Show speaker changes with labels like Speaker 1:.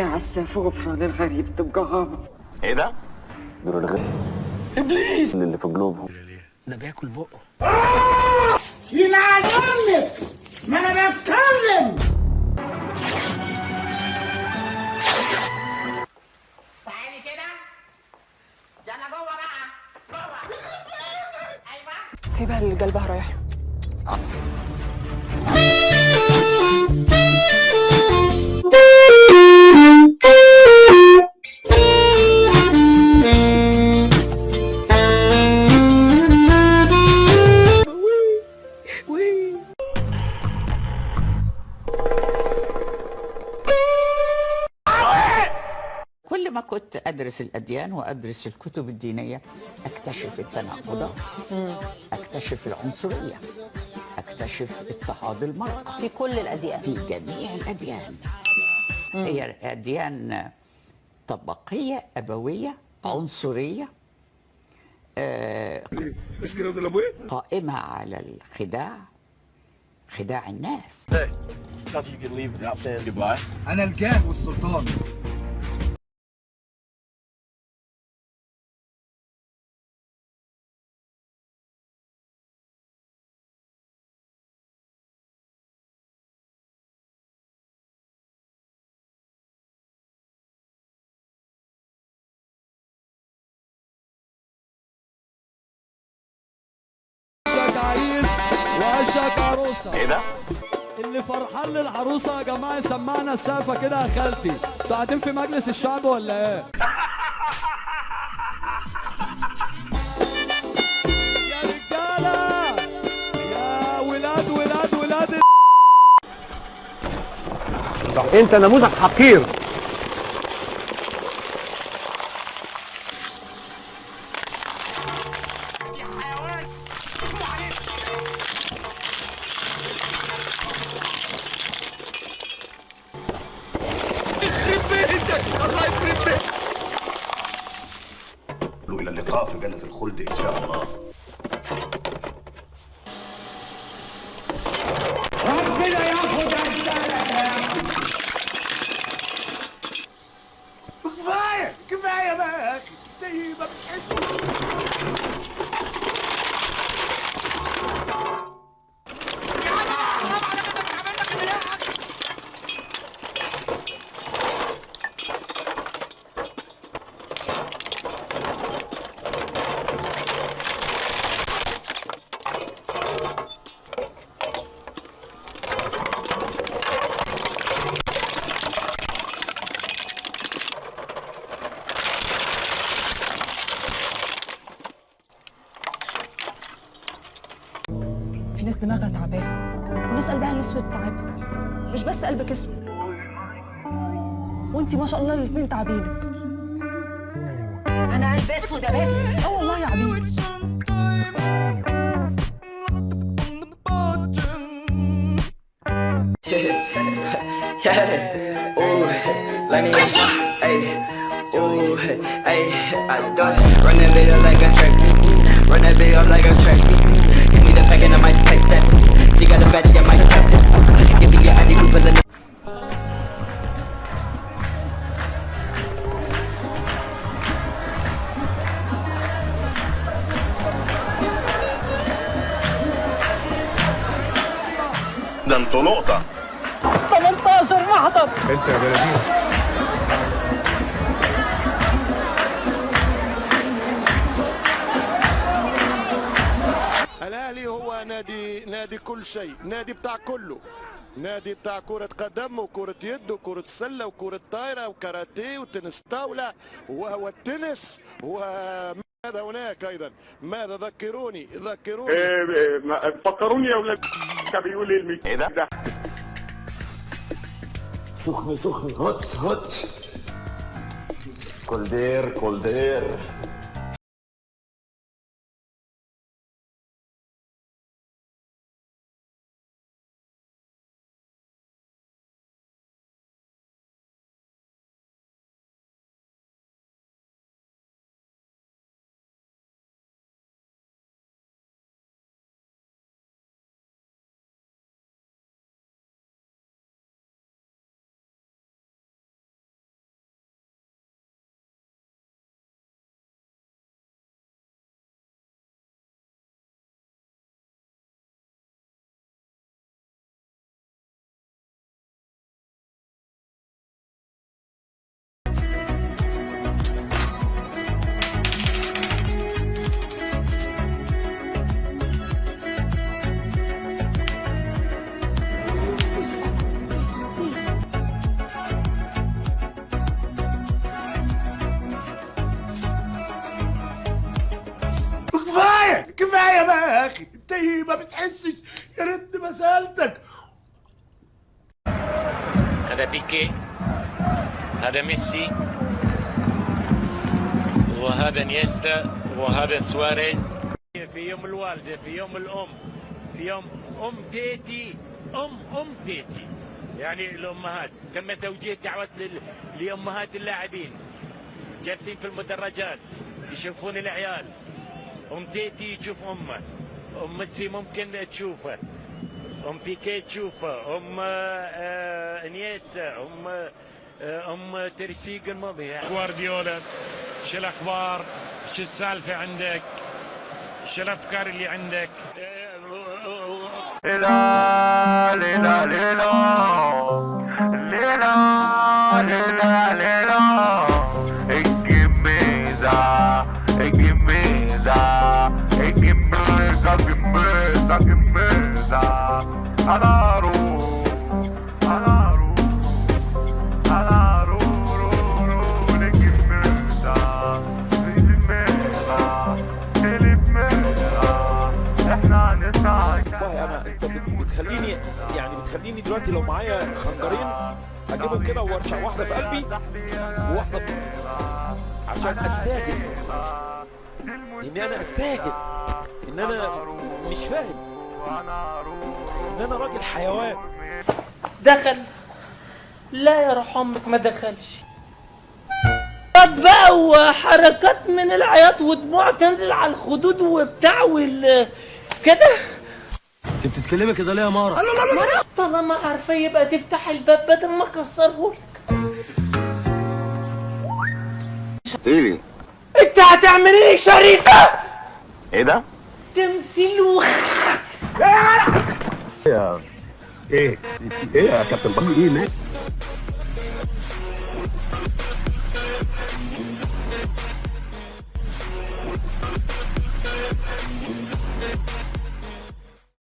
Speaker 1: عساف وغفران الغريب تبقى غامض.
Speaker 2: ايه ده؟
Speaker 3: دول الغيب
Speaker 2: ابليس
Speaker 3: اللي في قلوبهم.
Speaker 4: ده بياكل بقه.
Speaker 5: يلعن امك، ما انا بتكلم.
Speaker 6: تعالي كده. ده انا جوه بقى. جوه. ايوه.
Speaker 7: سيبها اللي قلبها رايح.
Speaker 8: كل ما كنت أدرس الأديان وأدرس الكتب الدينية أكتشف التناقضات، أكتشف العنصرية، أكتشف اضطهاد المرأة
Speaker 9: في كل الأديان،
Speaker 8: في جميع الأديان. هي أديان طبقية أبوية عنصرية، قائمة على الخداع، خداع الناس.
Speaker 5: انا الجاه والسلطان.
Speaker 10: وشك عريس وشك عروسه.
Speaker 2: ايه ده؟
Speaker 10: اللي فرحان للعروسه يا جماعه سمعنا السقفه كده يا خالتي. انتوا قاعدين في مجلس الشعب ولا ايه؟ يا رجاله، يا ولاد ولاد ولاد.
Speaker 3: انت نموذج حقير.
Speaker 2: الى اللقاء في جنة الخلد ان شاء الله.
Speaker 5: ربنا ياخد اجسادك يا اخي. كفايه كفايه بقى يا اخي، زي ما بتحس.
Speaker 7: في ناس دماغها تعبانه وناس قلبها الاسود تعبها، مش بس قلبك اسود، وانتي ما شاء الله الاتنين تعبينك.
Speaker 9: أنا قلب أسود يا بنت.
Speaker 7: اه والله يا عبيد.
Speaker 6: Run that video like a track meet. Run that video like a track meet. Give me the pack and I might take that. She got the fatty, I might tap that. Give me your ID group as a
Speaker 2: ده انتوا نقطة.
Speaker 10: 18 محضر.
Speaker 3: انت يا بلديس.
Speaker 11: الاهلي هو نادي كل شيء، نادي بتاع كله، نادي بتاع كرة قدم وكرة يد وكرة سلة وكرة طايرة وكاراتيه وتنس طاولة وهو التنس وماذا هناك أيضا. ماذا ذكروني
Speaker 12: فكروني يا ولاد. بيقول
Speaker 2: ايه ده؟
Speaker 3: سخن سخن هوت هوت. كولدير كولدير.
Speaker 5: ايه ما بتحسش؟ يا ريتني ما سالتك.
Speaker 4: هذا بيكي، هذا ميسي، وهذا نيستا، وهذا سواريز. في يوم الوالدة، في يوم الأم، في يوم تيتي، أم تيتي، يعني الأمهات. تم توجيه دعوة لأمهات اللاعبين جالسين في المدرجات يشوفون العيال. تيتي تشوف أمه، ميسي ممكن تشوفه، بيكي تشوفه، انيستا، ترشيق الماضي. جوارديولا، شو الاخبار؟ شو السالفه عندك؟ شو الافكار اللي عندك؟
Speaker 3: ليلا ليلا ليلا ليلا ليلا ليلا الجميزة الجميزة الجميزة الجميزة الجميزة أنا أروح أنا أروح أنا أروح الجميزة الجميزة الجميزة إحنا نسعى.
Speaker 5: والله انت بتخليني دلوقتي لو معايا خنجرين اجيبهم كده وارشع واحده في قلبي وواحده عشان استاهل ان انا استاهل ان انا مش فاهم ان انا راجل حيوان.
Speaker 12: دخل؟ لا يا روح امك ما دخلش. بقى وحركات من العياط ودموع تنزل على الخدود وبتاع كده.
Speaker 5: انت بتتكلمي كده ليه يا مارا؟
Speaker 12: طالما عارفه يبقى تفتح الباب بدل ما اكسرهولك.
Speaker 3: ايه
Speaker 12: انت هتعمل ايه شريفه؟
Speaker 3: ايه ده؟
Speaker 12: تمثيل
Speaker 3: ايه يا كابتن بكر؟ ايه مات؟